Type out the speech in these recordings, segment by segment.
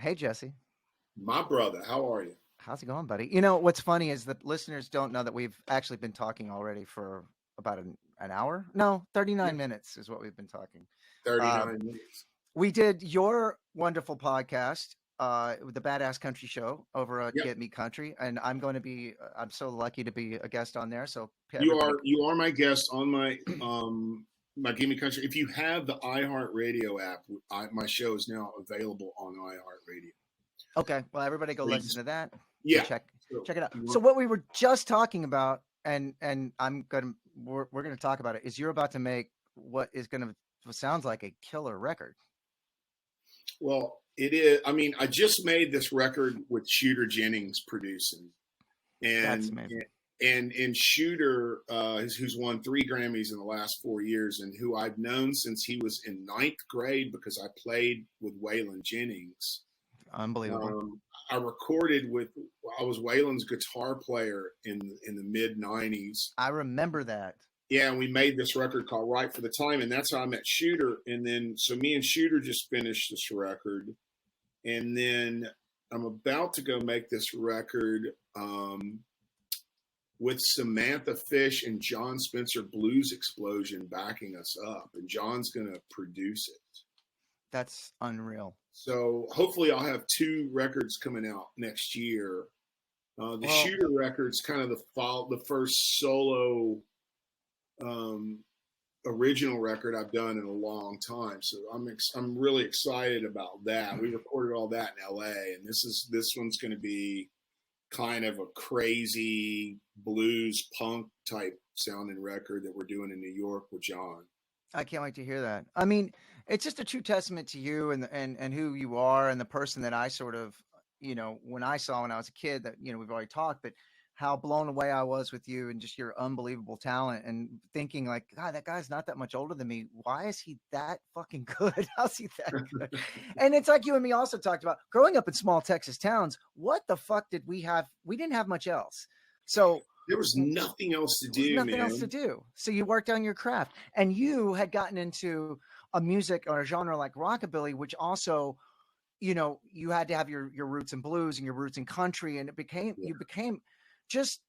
Hey, Jesse. My brother, how are you? How's it going, buddy? You know, what's funny is that listeners don't know that we've actually been talking already for about an hour. No, Yeah, 39 minutes is what we've been talking. Uh, 39 minutes. we did your wonderful podcast, with the Badass Country Show over at Yep. Get Me Country. And I'm so lucky to be a guest on there. So You everybody, are you are my guest on my Gimme Country. If you have the iHeartRadio app, my show is now available on iHeartRadio. okay, well, everybody go So you listen just to that and yeah. So check it out. you So want what we were just talking about, and we're gonna talk about it, is you're about to make what is gonna what sounds like a killer record. well, it is. I mean, I just made this record with Shooter Jennings producing, That's and amazing. and Shooter, who's won 3 Grammys in the last 4 years, and who I've known since he was in ninth grade because I played with Waylon Jennings. Unbelievable. Um, I recorded with I was Waylon's guitar player in the mid '90s. I remember that. Yeah, and we made this record called Right for the Time, and that's how I met Shooter. And then so me and Shooter just finished this record, and then I'm about to go make this record with Samantha Fish and John Spencer Blues Explosion backing us up, and John's gonna produce it. That's unreal. So hopefully I'll have 2 records coming out next year. The Well, Shooter record's kind of the first solo um, original record I've done in a long time. So I'm really excited about that. We recorded all that in L.A. and this one's going to be kind of a crazy blues punk type sounding record that we're doing in New York with John. I can't wait to hear that. I mean, it's just a true testament to you and who you are and the person that I sort of, when I saw when I was a kid that, we've already talked, but how blown away I was with you and just your unbelievable talent and thinking like, God, that guy's not that much older than me. Why is he that fucking good? How's he that good? And it's like you and me also talked about growing up in small Texas towns. What the fuck did we have? We didn't have much else. So There was nothing else to there was do, nothing else to man. do. So you worked on your craft and you had gotten into a music or a genre like rockabilly, which also, you had to have your roots in blues and your roots in country. And Yeah. you became just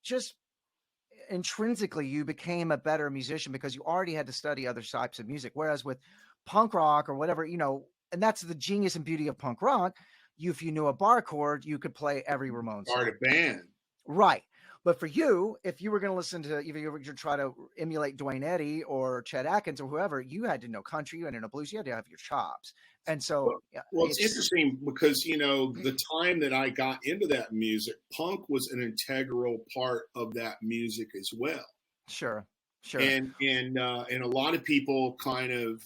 intrinsically, you became a better musician because you already had to study other types of music. Whereas with punk rock or whatever, and that's the genius and beauty of punk rock. If you knew a bar chord, you could play every Ramones Start song. a band. Right. But for you, if you were going to listen to, if you were going to try to emulate Dwayne Eddy or Chet Atkins or whoever, you had to know country, you had to know blues, you had to have your chops. And so Well, yeah, well, it's it's interesting because the time that I got into that music, punk was an integral part of that music as well. sure, sure. And a lot of people kind of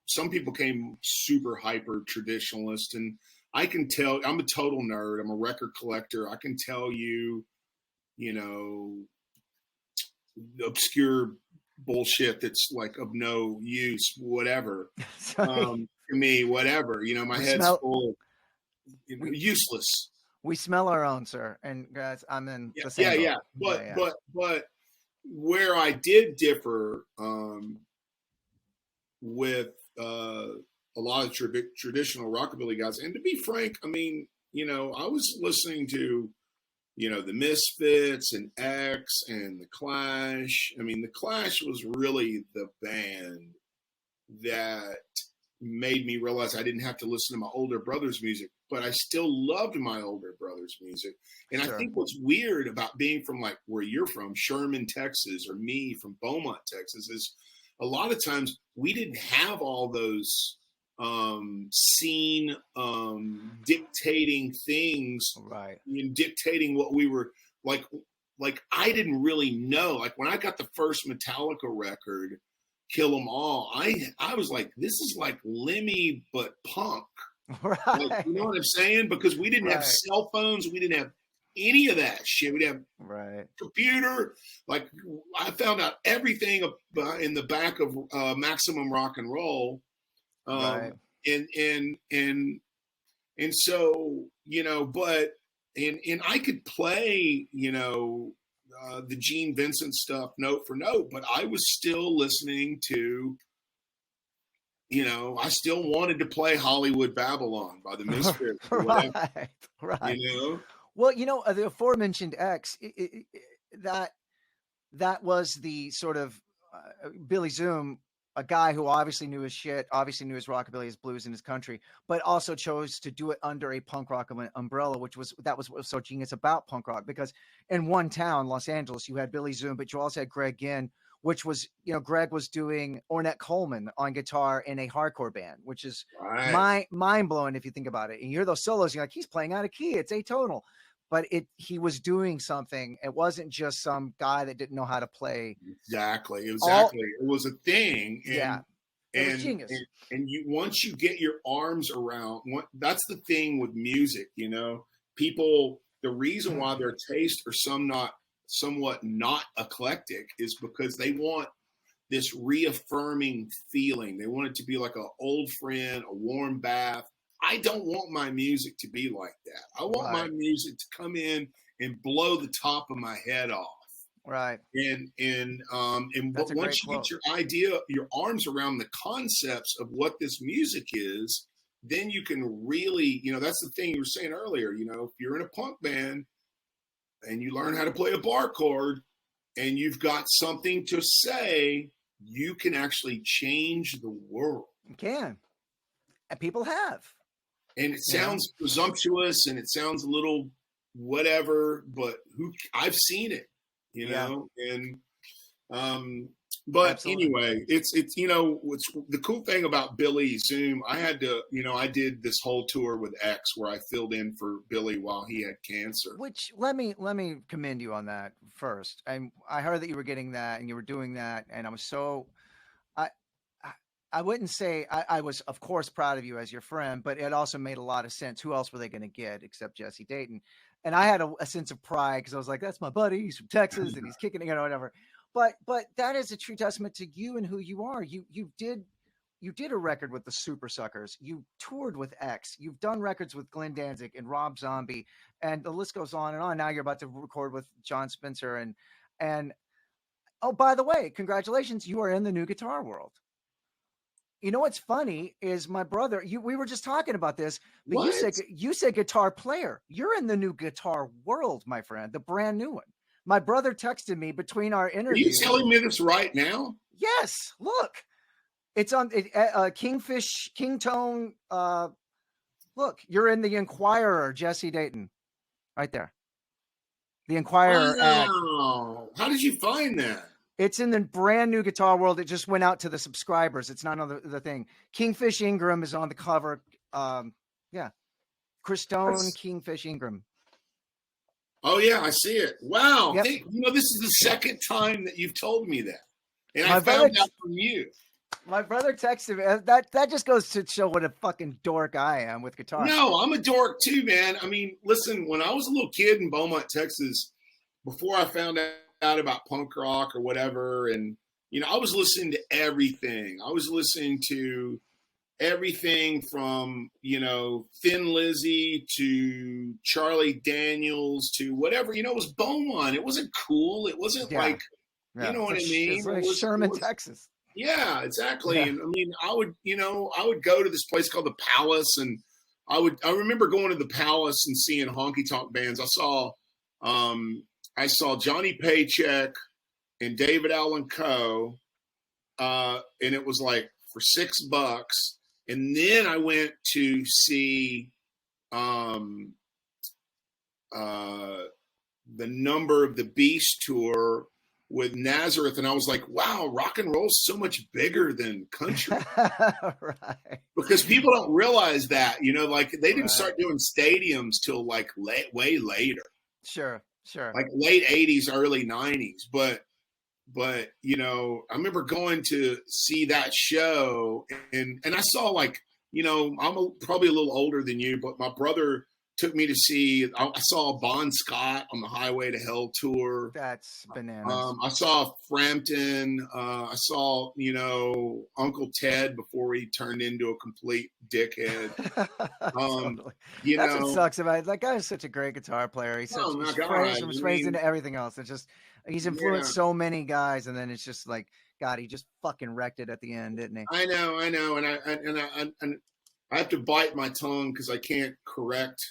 some people came super hyper traditionalist, and I can tell I'm a total nerd. I'm a record collector. I can tell you know obscure bullshit that's like of no use, whatever. Sorry. To me, whatever. My We head's smell, full of we, useless. we smell our own, sir. And guys, I'm in Yeah, the yeah, same yeah. boat. Yeah, But yeah. but but where I did differ with a lot of traditional rockabilly guys, and to be frank, I mean, I was listening to the Misfits and X and the Clash. I mean, the Clash was really the band that made me realize I didn't have to listen to my older brother's music, but I still loved my older brother's music. And I Sure. think what's weird about being from like where you're from, Sherman, Texas, or me from Beaumont, Texas, is a lot of times we didn't have all those scene dictating things, Right. dictating what we were like. Like I didn't really know. Like when I got the first Metallica record, Kill 'Em All, I was like, this is like Lemmy but punk. Like, you know Right. what I'm saying? Because we didn't have Right. cell phones, we didn't have any of that shit. We'd have Right. computer. Like I found out everything in the back of Maximum Rock and Roll, Right. and and and and so but and I could play the Gene Vincent stuff note for note, but I was still listening to I still wanted to play Hollywood Babylon by the Misfits or whatever, Right, right. you know? Well, the aforementioned X, that was the sort of Billy Zoom, a guy who obviously knew his shit, obviously knew his rockabilly, his blues, and his country, but also chose to do it under a punk rock umbrella, what was so genius about punk rock. Because in one town, Los Angeles, you had Billy Zoom, but you also had Greg Ginn, which was, Greg was doing Ornette Coleman on guitar in a hardcore band, which is Right. mind blowing if you think about it. And you hear those solos, you're like, he's playing out of key, it's atonal. But he was doing something. It wasn't just some guy that didn't know how to play. Exactly. It was a thing. Yeah, it was genius. And once you get your arms around that's the thing with music, people, the reason why their tastes are somewhat not eclectic is because they want this reaffirming feeling. They want it to be like an old friend, a warm bath. I don't want my music to be like that. I want my music to come in and blow the top of my head off. Right. But once you get your arms around the concepts of what this music is, then you can really, that's the thing you were saying earlier, if you're in a punk band and you learn how to play a bar chord and you've got something to say, you can actually change the world. You can. And people have. And it sounds presumptuous and it sounds a little whatever, but I've seen it, and but Absolutely. Anyway, it's the cool thing about Billy Zoom. I did this whole tour with X where I filled in for Billy while he had cancer. Which let me commend you on that first. I heard that you were getting that and you were doing that, and I was so I wouldn't say I was, of course, proud of you as your friend, but it also made a lot of sense. Who else were they going to get except Jesse Dayton? And I had a sense of pride because I was like, that's my buddy. He's from Texas and he's kicking it or whatever. But that is a true testament to you and who you are. You did a record with the Super Suckers. You toured with X. You've done records with Glenn Danzig and Rob Zombie, and the list goes on and on. Now you're about to record with John Spencer and oh, by the way, congratulations, you are in the new guitar world. You know what's funny is my brother. We were just talking about this, but you said guitar player. You're in the new guitar world, my friend, the brand new one. My brother texted me between our interviews. Are you telling me this right now? Yes. Look, it's on Kingfish, Kingtone. Look, you're in the Inquirer, Jesse Dayton, right there. The Inquirer. Wow. How did you find that? It's in the brand new guitar world. It just went out to the subscribers. It's not on the thing. Kingfish Ingram is on the cover. Yeah. Chris Stone, Kingfish Ingram. Oh, yeah, I see it. Wow. Yep. This is the second time that you've told me that. And I found out from you. My brother texted me. That just goes to show what a fucking dork I am with guitar. No, I'm a dork too, man. I mean, listen, when I was a little kid in Beaumont, Texas, before I found out about punk rock or whatever, and I was listening to everything. I was listening to everything from Thin Lizzy to Charlie Daniels to whatever. It was Beaumont. It wasn't cool. It wasn't like you know what I mean. It's like Sherman, Texas. Yeah, exactly. Yeah. And I mean, I would go to this place called the Palace, and I remember going to the Palace and seeing honky tonk bands. I saw Johnny Paycheck and David Allan Coe, and it was like for $6. And then I went to see the Number of the Beast tour with Nazareth, and I was like, wow, rock and roll's so much bigger than country. Right. Because people don't realize that, like they didn't start doing stadiums till like way later. Sure. Like late 80s, early 90s. But I remember going to see that show and I saw like, I'm probably a little older than you, but my brother took me to see, I saw Bon Scott on the Highway to Hell tour. That's bananas. I saw Frampton. I saw, Uncle Ted before he turned into a complete dickhead. Totally. That's what sucks about it. That guy is such a great guitar player. He's phrased into everything else. It's just, he's influenced so many guys. And then it's just like, God, he just fucking wrecked it at the end, didn't he? I know, and I have to bite my tongue because I can't correct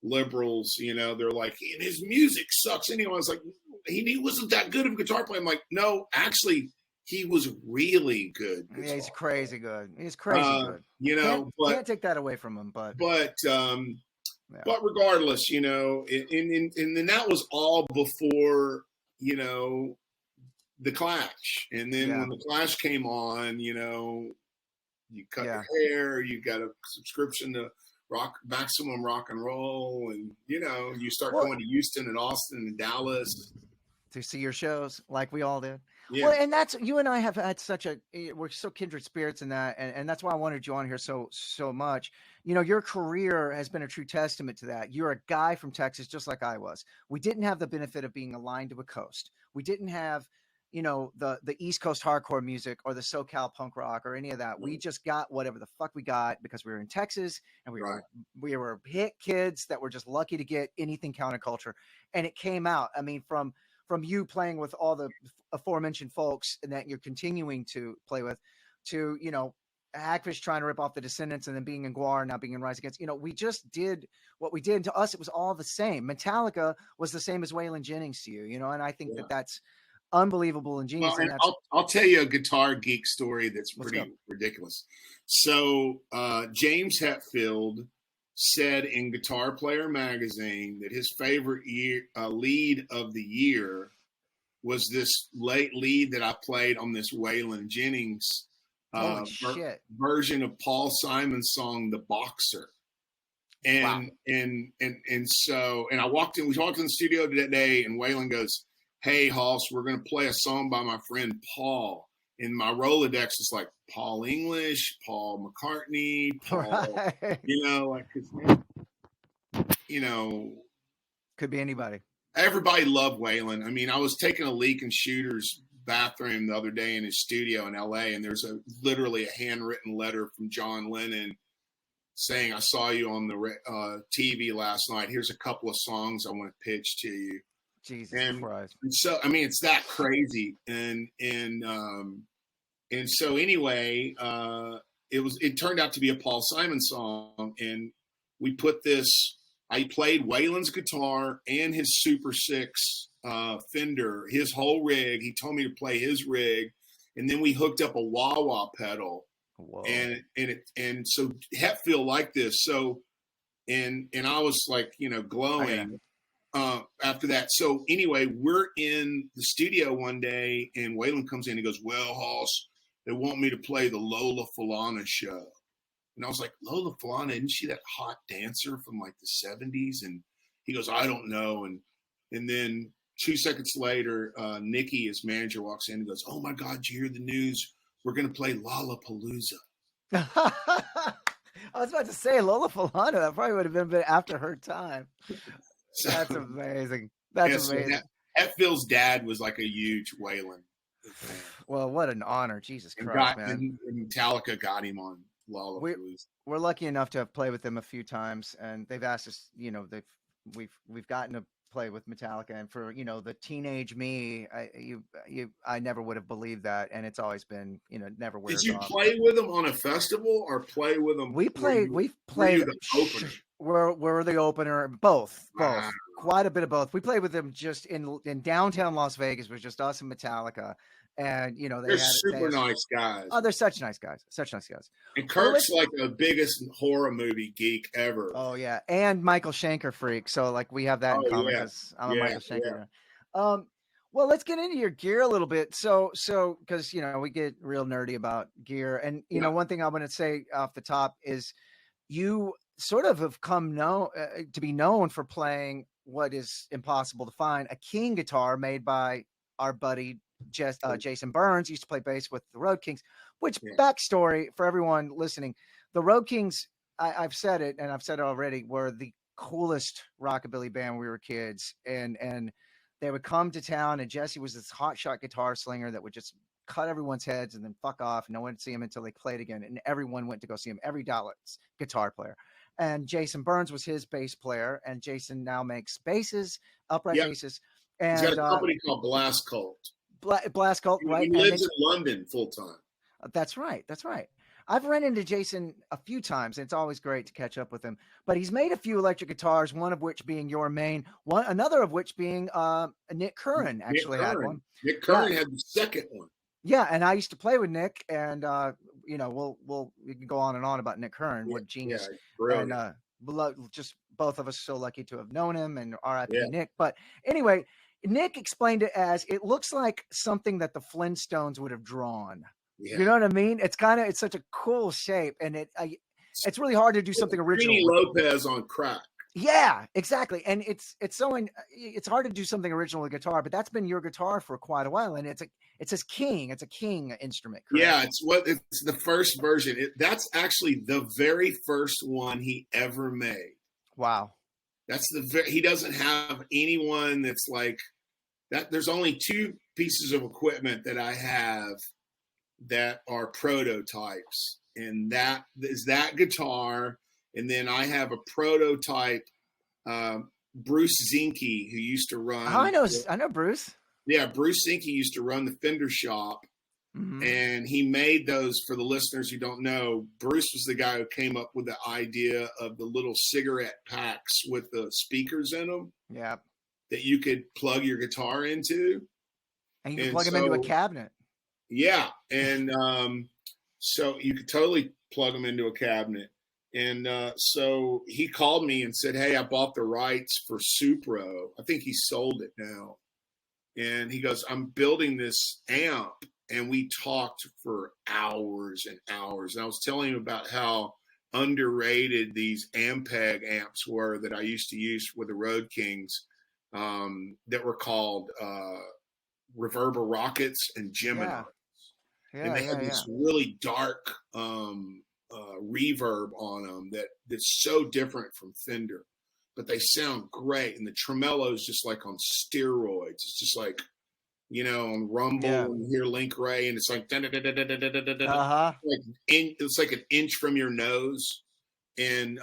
liberals. You know, they're like, his music sucks anyway. I was like, he wasn't that good of a guitar player. I'm like, no, actually, he was really good. Yeah, he's crazy good. He's crazy good. You know, can't take that away from him. But regardless, you know, and then that was all before, you know, the Clash. And then when the Clash came on, you know, you cut your hair, you got a subscription to Maximum Rock and Roll, and you know, you start going to Houston and Austin and Dallas to see your shows like we all did. Yeah. Well, and that's, you and I have had we're so kindred spirits in that. And that's why I wanted you on here so much. You know, your career has been a true testament to that. You're a guy from Texas, just like I was. We didn't have the benefit of being aligned to a coast. We didn't have, you know, the East Coast hardcore music or the SoCal punk rock or any of that. We just got whatever the fuck we got because we were in Texas, and we were hit kids that were just lucky to get anything counterculture. And it came out. I mean, from you playing with all the aforementioned folks and that you're continuing to play with, to, you know, Hackfish trying to rip off the Descendants, and then being in Guar, now being in Rise Against, you know, we just did what we did. And to us, it was all the same. Metallica was the same as Waylon Jennings to you, you know, and I think that's unbelievable and genius. Well, and I'll tell you a guitar geek story that's pretty ridiculous. So James Hetfield said in Guitar Player magazine that his favorite lead of the year was this late lead that I played on this Waylon Jennings version of Paul Simon's song "The Boxer." And so we walked in the studio that day, and Waylon goes, "Hey, Hoss, we're going to play a song by my friend Paul." And my Rolodex is like Paul English, Paul McCartney, Paul, you know, like, you know, could be anybody. Everybody loved Waylon. I mean, I was taking a leak in Shooter's bathroom the other day in his studio in LA, and there's literally a handwritten letter from John Lennon saying, "I saw you on the TV last night. Here's a couple of songs I want to pitch to you." Jesus Christ. And so, I mean, it's that crazy. And so anyway, it turned out to be a Paul Simon song. And we put this, I played Waylon's guitar and his Super 6 Fender, his whole rig. He told me to play his rig. And then we hooked up a wah-wah pedal. Whoa. And so Hetfield liked this. So, and I was like, you know, glowing. After that. So anyway, we're in the studio one day, and Waylon comes in and goes, "Well, Hoss, they want me to play the Lola Falana show." And I was like, "Lola Falana, isn't she that hot dancer from like the 70s? And he goes, "I don't know." And then 2 seconds later, Nikki, his manager, walks in and goes, "Oh my God, did you hear the news? We're going to play Lollapalooza." I was about to say Lola Falana. That probably would have been a bit after her time. That's amazing. That's amazing. Hetfield's dad was like a huge Waylon fan. Well, what an honor. Jesus Christ, man. And Metallica got him on Lollapalooza. We're lucky enough to have played with them a few times, and they've asked us, you know, we've gotten to play with Metallica, and for, you know, the teenage me, I never would have believed that, and it's always been, you know, never wears off. Did you play with them on a festival or play with them? We've played the opener. We're the opener, both, quite a bit of both. We played with them just in downtown Las Vegas. It was just us and Metallica, and you know they're super nice guys. Oh, they're such nice guys, And Kirk's like the biggest horror movie geek ever. Oh yeah, and Michael Schenker freak. So like we have that in common because I'm a Michael Schenker. Yeah. Well, let's get into your gear a little bit. So because, you know, we get real nerdy about gear, and you know, one thing I want to say off the top is you sort of have come to be known for playing what is impossible to find, a King guitar made by our buddy Jason Burns. Used to play bass with the Road Kings, which backstory for everyone listening, the Road Kings, I've said it, and I've said it already, were the coolest rockabilly band when we were kids, and they would come to town, and Jesse was this hotshot guitar slinger that would just cut everyone's heads and then fuck off. No one would see him until they played again, and everyone went to go see him. Every Dallas guitar player. And Jason Burns was his bass player, and Jason now makes basses, upright basses. And he's got a company called Blast Cult. Blast Cult, He right? lives in London full time. That's right. That's right. I've run into Jason a few times, and it's always great to catch up with him. But he's made a few electric guitars, one of which being your main, another of which being Nick Curran actually had one. Nick Curran had the second one. Yeah, and I used to play with Nick, and we can go on and on about Nick Curran, what genius, and just both of us so lucky to have known him, and R.I.P. Nick. But anyway, Nick explained it as it looks like something that the Flintstones would have drawn. Yeah. You know what I mean? It's such a cool shape, and it's really hard to do something original. Trini Lopez on crack. Yeah, exactly. And it's hard to do something original with guitar, but that's been your guitar for quite a while, and it's a King instrument. Correct? Yeah, it's the first version. That's actually the very first one he ever made. Wow. That's he doesn't have anyone that's like that. There's only two pieces of equipment that I have that are prototypes, and that is that guitar. And then I have a prototype, Bruce Zinke, who used to run. Oh, I know Bruce. Yeah, Bruce Zinke used to run the Fender shop, and he made those. For the listeners who don't know, Bruce was the guy who came up with the idea of the little cigarette packs with the speakers in them. Yeah, that you could plug your guitar into, and you can plug them into a cabinet. Yeah, and so you could totally plug them into a cabinet. And so he called me and said, "Hey, I bought the rights for Supro. I think he sold it now." And he goes, "I'm building this amp." And we talked for hours and hours. And I was telling him about how underrated these Ampeg amps were that I used to use with the Road Kings, that were called Reverber Rockets and Gemini. Yeah, and they had this really dark reverb on them that's so different from Fender, but they sound great. And the tremolo is just like on steroids. It's just like, on Rumble and you hear Link Ray, and it's like it's like an inch from your nose. And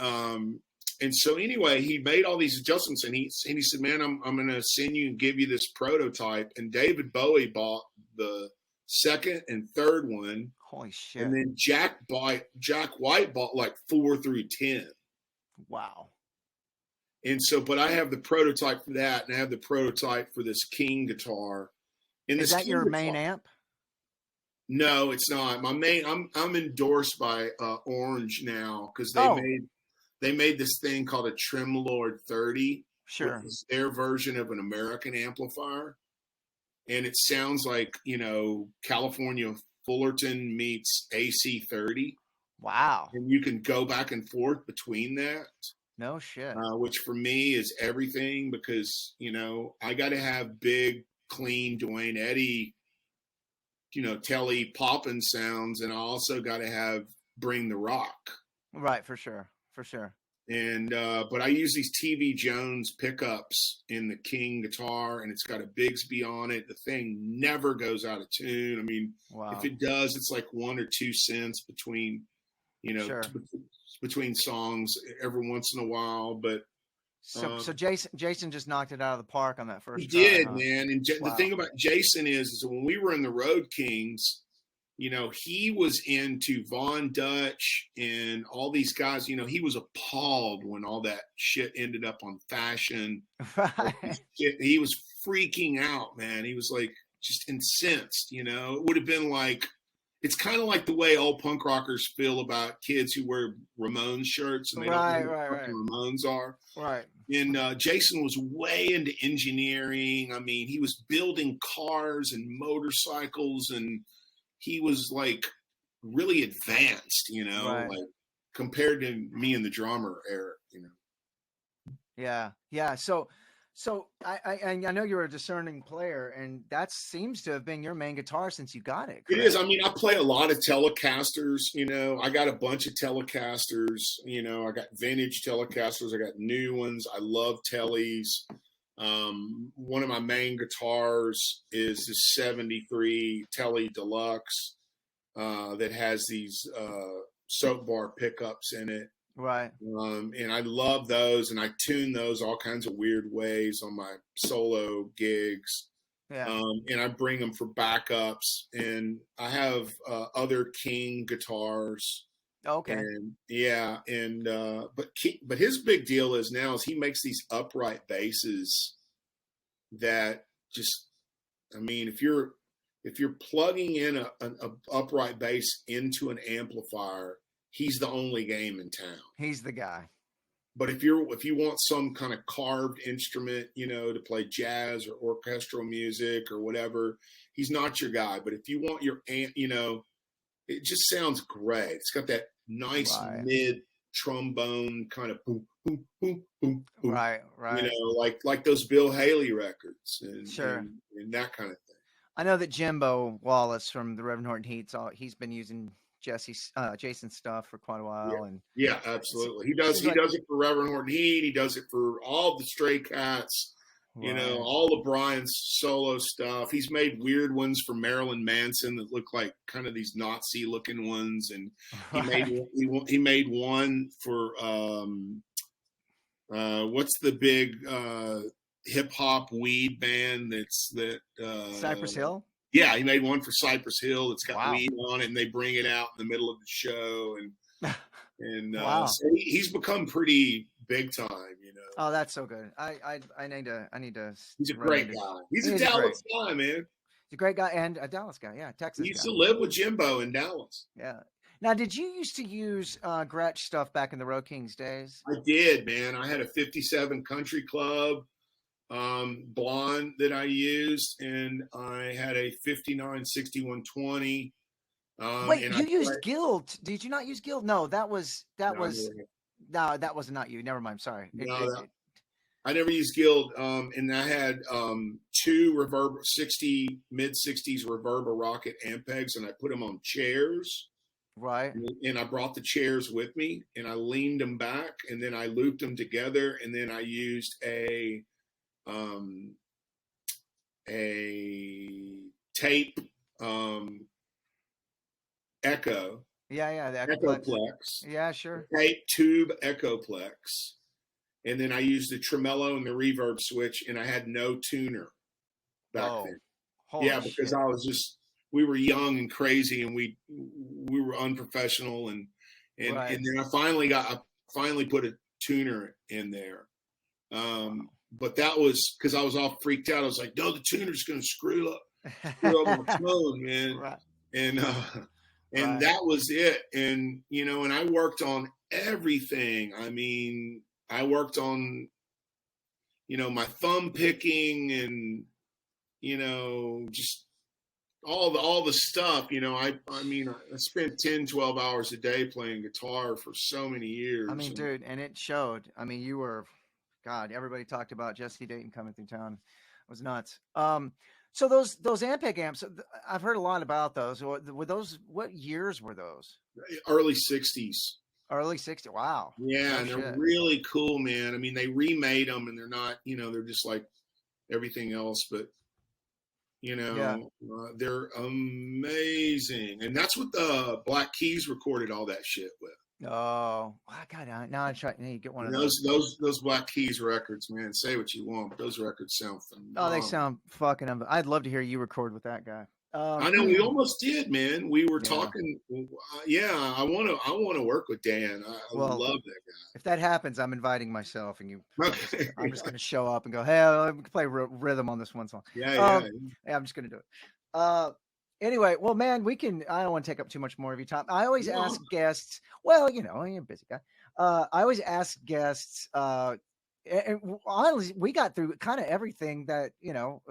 so anyway, he made all these adjustments, and he said, "Man, I'm going to send you and give you this prototype." And David Bowie bought the second and third one. Holy shit. And then Jack White bought like 4 through 10. Wow. And so, but I have the prototype for that, and I have the prototype for this King guitar. And is that your main amp? No, it's not. My main, I'm endorsed by Orange now, because they made this thing called a Tremlord 30. Sure. It's their version of an American amplifier. And it sounds like, California Fullerton meets AC30. Wow. And you can go back and forth between that. No shit. Which for me is everything, because, I got to have big, clean Dwayne Eddy, Telly poppin' sounds. And I also got to bring the rock. Right. For sure. For sure. And, but I use these TV Jones pickups in the King guitar, and it's got a Bigsby on it. The thing never goes out of tune. I mean, if it does, it's like 1 or 2 cents between, between songs every once in a while. But so Jason just knocked it out of the park on that first. He did, man. And the thing about Jason is when we were in the Road Kings, he was into Von Dutch and all these guys. He was appalled when all that shit ended up on Fashion. Right. He was freaking out, man. He was like just incensed. It would have been like, it's kind of like the way old punk rockers feel about kids who wear Ramones shirts and they don't know what Ramones are. Right. And Jason was way into engineering. I mean, he was building cars and motorcycles, and he was like really advanced, like compared to me and the drummer, Eric, Yeah. Yeah. So I know you're a discerning player, and that seems to have been your main guitar since you got it. Correct? It is. I mean, I play a lot of Telecasters, I got a bunch of Telecasters, I got vintage Telecasters. I got new ones. I love Tellies. One of my main guitars is the 73 Telly Deluxe that has these soap bar pickups in it. Right. And I love those, and I tune those all kinds of weird ways on my solo gigs. Yeah. And I bring them for backups. And I have other King guitars. Okay. And yeah, and but his big deal is now is he makes these upright basses that just, I mean, if you're plugging in an upright bass into an amplifier, he's the only game in town. He's the guy. But if you want some kind of carved instrument, to play jazz or orchestral music or whatever, he's not your guy. But if you want your it just sounds great. It's got that nice mid trombone kind of boom, boom, boom, boom, boom. Right. Like those Bill Haley records and, sure. and that kind of thing. I know that Jimbo Wallace from the Reverend Horton Heat, he's been using Jason's stuff for quite a while. Yeah, absolutely. He does it for Reverend Horton Heat. He does it for all the Stray Cats. All of Brian's solo stuff. He's made weird ones for Marilyn Manson that look like kind of these Nazi looking ones. And he made one for what's the big hip hop weed band Cypress Hill? Yeah, he made one for Cypress Hill. It's got weed on it, and they bring it out in the middle of the show. And so he's become pretty big time, Oh, that's so good. I need to. He's a great guy. He's a Dallas guy, man. He's a great guy and a Dallas guy. Yeah, Texas. He used to live with Jimbo in Dallas. Yeah. Now, did you used to use Gretsch stuff back in the Road Kings days? I did, man. I had a 57 Country Club blonde that I used, and I had a 59 6120. Wait, you used Guild? Did you not use Guild? No, that was no, that was not you. Never mind. Sorry. I never used Guild. And I had two mid 60s Reverber Rocket amp pegs, and I put them on chairs. Right. And I brought the chairs with me, and I leaned them back, and then I looped them together, and then I used a tape Echo. Yeah, the Echoplex. Yeah, sure. Tape tube Echoplex. And then I used the tremolo and the reverb switch, and I had no tuner back then. Because I was we were young and crazy, and we were unprofessional, and then I finally put a tuner in there. But that was because I was all freaked out. I was like, no, the tuner's going to screw up my tone, man. Right. And that was it. And, and I worked on everything. I mean, I worked on, my thumb picking and, just all the stuff, I spent 10, 12 hours a day playing guitar for so many years. I mean, dude, and it showed. I mean, you were, God, everybody talked about Jesse Dayton coming through town. It was nuts. So those Ampeg amps, I've heard a lot about those. Were those, what years were those? Early 60s. Early 60s. Wow. Yeah, and they're really cool, man. I mean, they remade them, and they're not, they're just like everything else, but they're amazing. And that's what the Black Keys recorded all that shit with. Oh, God! Now I try. You get one of those Black Keys records, man. Say what you want, but those records sound phenomenal. Oh, they sound fucking. I'd love to hear you record with that guy. I know we almost did, man. We were talking. I want to work with Dan. I love that guy. If that happens, I'm inviting myself, and you. Okay. I'm just going to show up and go, hey, let me play rhythm on this one song. Yeah. I'm just going to do it. Anyway, well, man, I don't want to take up too much more of your time. I always ask guests, well, you're a busy guy. I always ask guests, and honestly, we got through kind of everything that, you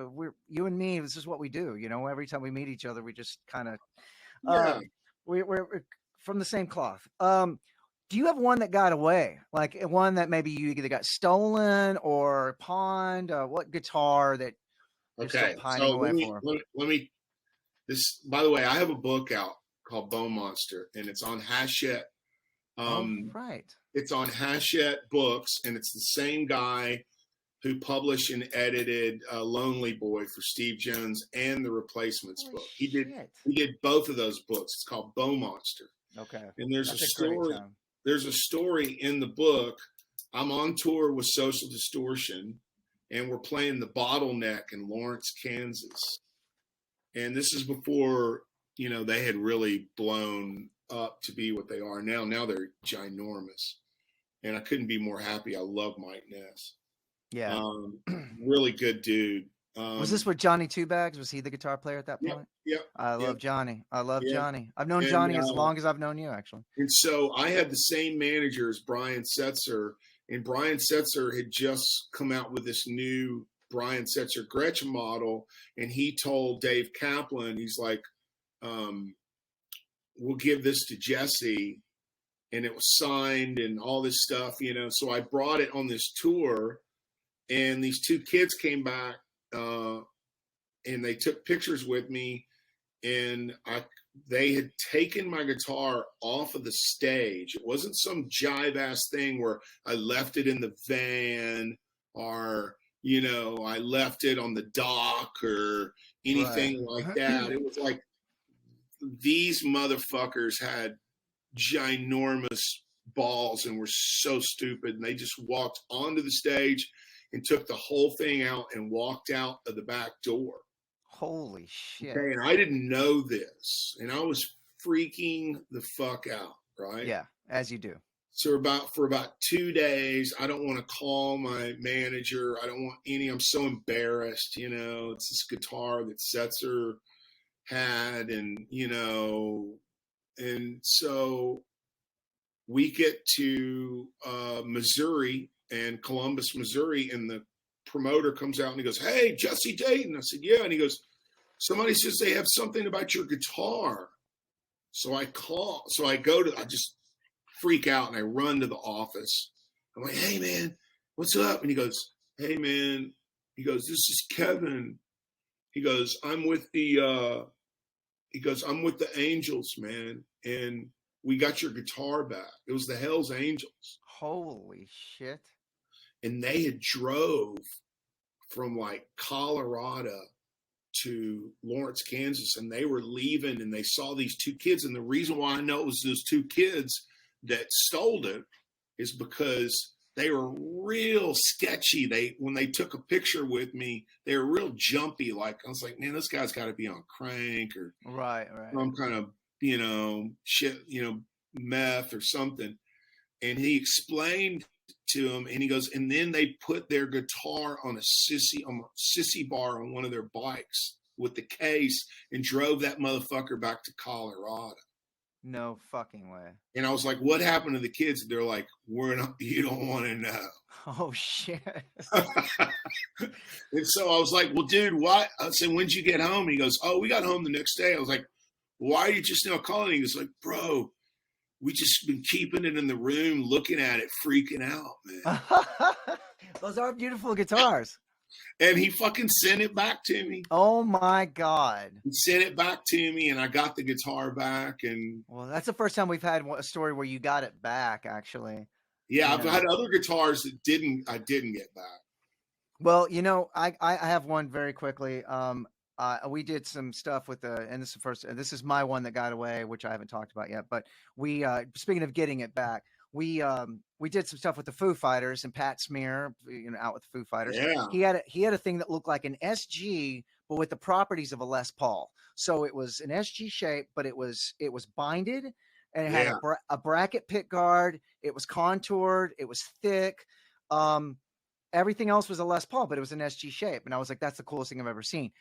and me, this is what we do. Every time we meet each other, we just kind of, we're from the same cloth. Do you have one that got away? Like one that maybe you either got stolen or pawned? What guitar that you're still pining away for? Let me. This, by the way, I have a book out called Beaumont, and it's on Hachette. Right. It's on Hachette Books, and it's the same guy who published and edited Lonely Boy for Steve Jones and the Replacements book. He did both of those books. It's called Beaumont. Okay. And there's a story. There's a story in the book. I'm on tour with Social Distortion, and we're playing the Bottleneck in Lawrence, Kansas. And this is before, you know, they had really blown up to be what they are now. Now they're ginormous. And I couldn't be more happy. I love Mike Ness. Yeah. Really good dude. Was this with Johnny Two Bags? Was he the guitar player at that point? Yep. I love Johnny. I love Johnny. I've known And, Johnny as long as I've known you, actually. And so I had the same manager as Brian Setzer, and Brian Setzer had just come out with this new Brian Setzer Gretsch model, and he told Dave Kaplan, he's like, we'll give this to Jesse, and it was signed and all this stuff, you know. So I brought it on this tour, and these two kids came back, and they took pictures with me, and they had taken my guitar off of the stage. It wasn't some jive ass thing where I left it in the van, or, you know, I left it on the dock or anything like that. It was like these motherfuckers had ginormous balls and were so stupid. And they just walked onto the stage and took the whole thing out and walked out of the back door. Holy shit. Okay, and I didn't know this, and I was freaking the fuck out, right? Yeah, as you do. So for about 2 days, I don't want to call my manager. I don't want any. I'm so embarrassed, you know. It's this guitar that Setzer had, and, you know, and so we get to Missouri and Columbus, Missouri, and the promoter comes out and he goes, "Hey, Jesse Dayton." I said, "Yeah." And he goes, "Somebody says they have something about your guitar." So I just freak out and I run to the office. I'm like, "Hey man, what's up?" And he goes, "Hey man," he goes, "this is Kevin." He goes, I'm with the Angels, man. And we got your guitar back. It was the Hells Angels. Holy shit. And they had drove from like Colorado to Lawrence, Kansas, and they were leaving and they saw these two kids. And the reason why I know it was those two kids that stole it is because they were real sketchy. When they took a picture with me, they were real jumpy. Like, I was like, man, this guy's got to be on crank or some kind of, you know, shit, you know, meth or something. And he explained to him, and he goes, and then they put their guitar on a sissy bar on one of their bikes with the case and drove that motherfucker back to Colorado. No fucking way. And I was like, what happened to the kids? They're like, you don't want to know. Oh shit. And so I was like, well, dude, why? I said, when'd you get home? He goes, oh, we got home the next day. I was like, why are you just now calling? He was like, bro, we just been keeping it in the room, looking at it, freaking out, man. Those are beautiful guitars. And he fucking sent it back to me. Oh my God. He sent it back to me, and I got the guitar back. And well, that's the first time we've had a story where you got it back, actually. Yeah, I've had other guitars that I didn't get back. Well, you know, I have one very quickly. We did some stuff with and this is my one that got away, which I haven't talked about yet, but we, speaking of getting it back, we did some stuff with the Foo Fighters and Pat Smear, you know, out with the Foo Fighters. Yeah. He had a thing that looked like an SG, but with the properties of a Les Paul. So it was an SG shape, but it was binded, and it had a bracket pick guard. It was contoured. It was thick. Everything else was a Les Paul, but it was an SG shape. And I was like, that's the coolest thing I've ever seen.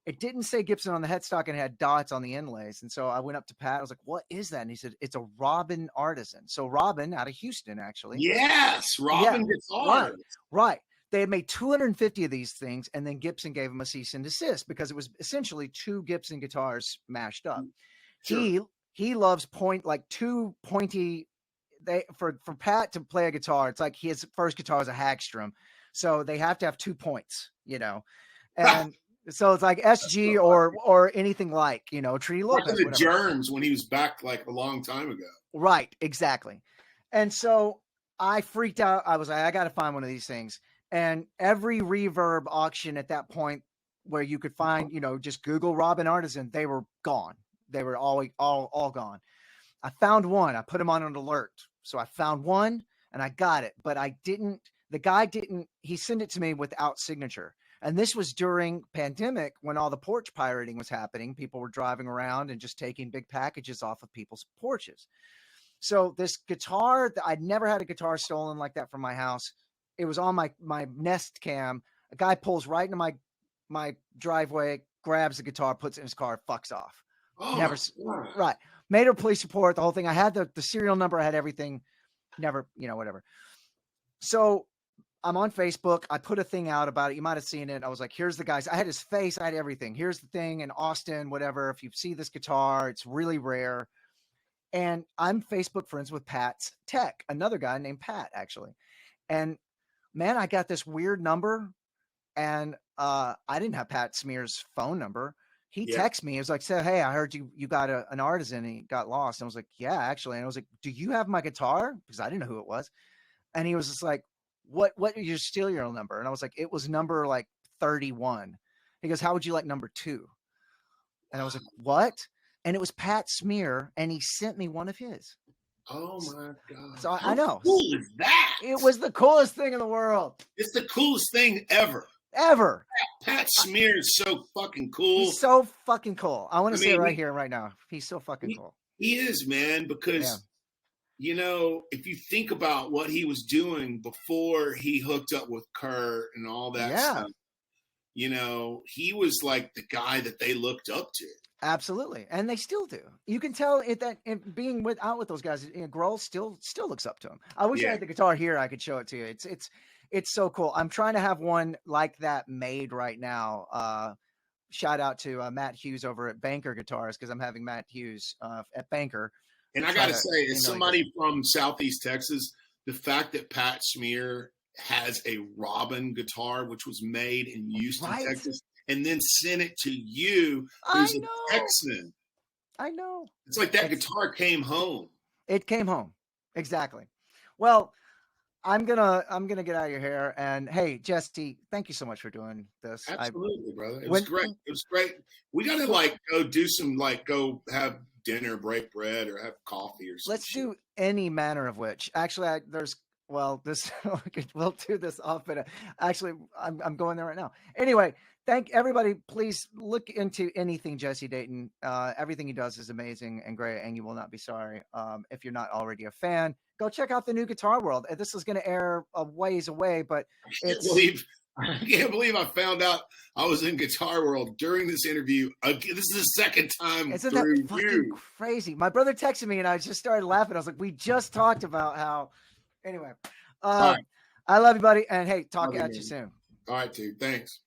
It didn't say Gibson on the headstock and it had dots on the inlays. And so I went up to Pat. I was like, what is that? And he said, it's a Robin Artisan. So Robin out of Houston, actually. Yes, Robin guitar. Right. They had made 250 of these things, and then Gibson gave him a cease and desist because it was essentially two Gibson guitars mashed up. Sure. He loves two pointy. For Pat to play a guitar, it's like his first guitar was a Hagstrom. So they have to have 2 points, you know. And so it's like SG or anything like, you know, Tree Lopez. The Germs when he was back like a long time ago. Right, exactly. And so I freaked out. I was like, I got to find one of these things. And every reverb auction at that point where you could find, you know, just Google Robin Artisan, they were gone. They were all gone. I found one. I put them on an alert. So I found one and I got it, but I didn't. The guy he sent it to me without signature. And this was during pandemic when all the porch pirating was happening. People were driving around and just taking big packages off of people's porches. So this guitar, I'd never had a guitar stolen like that from my house. It was on my Nest Cam. A guy pulls right into my driveway, grabs the guitar, puts it in his car, fucks off. Oh, Never, right. Made a police report, the whole thing. I had the serial number, I had everything. Never, whatever. So I'm on Facebook. I put a thing out about it. You might have seen it. I was like, here's the guys. I had his face. I had everything. Here's the thing in Austin, whatever. If you see this guitar, it's really rare. And I'm Facebook friends with Pat's Tech, another guy named Pat, actually. And man, I got this weird number. And I didn't have Pat Smear's phone number. He texted me. He was like, hey, I heard you got an artisan and he got lost. And I was like, yeah, actually. And I was like, do you have my guitar? Because I didn't know who it was. And he was just like, what is your serial number? And I was like, it was number like 31. He goes, how would you like number 2? And I was like, what? And it was Pat Smear, and he sent me one of his. Oh my God. So I know. How cool is that? It was the coolest thing in the world. It's the coolest thing ever. Ever. Pat Smear is so fucking cool. He's so fucking cool. I want to say it right here, right now. He's so fucking cool. He is, man, because if you think about what he was doing before he hooked up with Kurt and all that stuff, he was like the guy that they looked up to. Absolutely. And they still do. You can tell being out with those guys, Grohl still looks up to him. I wish I had the guitar here. I could show it to you. It's so cool. I'm trying to have one like that made right now. Shout out to Matt Hughes over at Banker Guitars, because I'm having Matt Hughes at Banker. And I got to say, as somebody from Southeast Texas, the fact that Pat Smear has a Robin guitar, which was made in Houston, Texas, and then sent it to you, who's a Texan. I know. It's like that guitar came home. It came home. Exactly. Well, I'm gonna get out of your hair. And hey, Jesse, thank you so much for doing this. Absolutely, brother. It was great. It was great. We gotta go do some go have dinner, break bread, or have coffee or something. Let's do any manner of which. Actually, we'll do this off, but actually I'm going there right now. Anyway, thank everybody. Please look into anything Jesse Dayton. Everything he does is amazing and great, and you will not be sorry. If you're not already a fan, go check out the new Guitar World. This is going to air a ways away, but I can't believe I found out I was in Guitar World during this interview. This is the second time. Isn't that fucking crazy? My brother texted me and I just started laughing. I was like, we just talked about how. Anyway, I love you, buddy. And hey, talk at you soon. All right, dude. Thanks.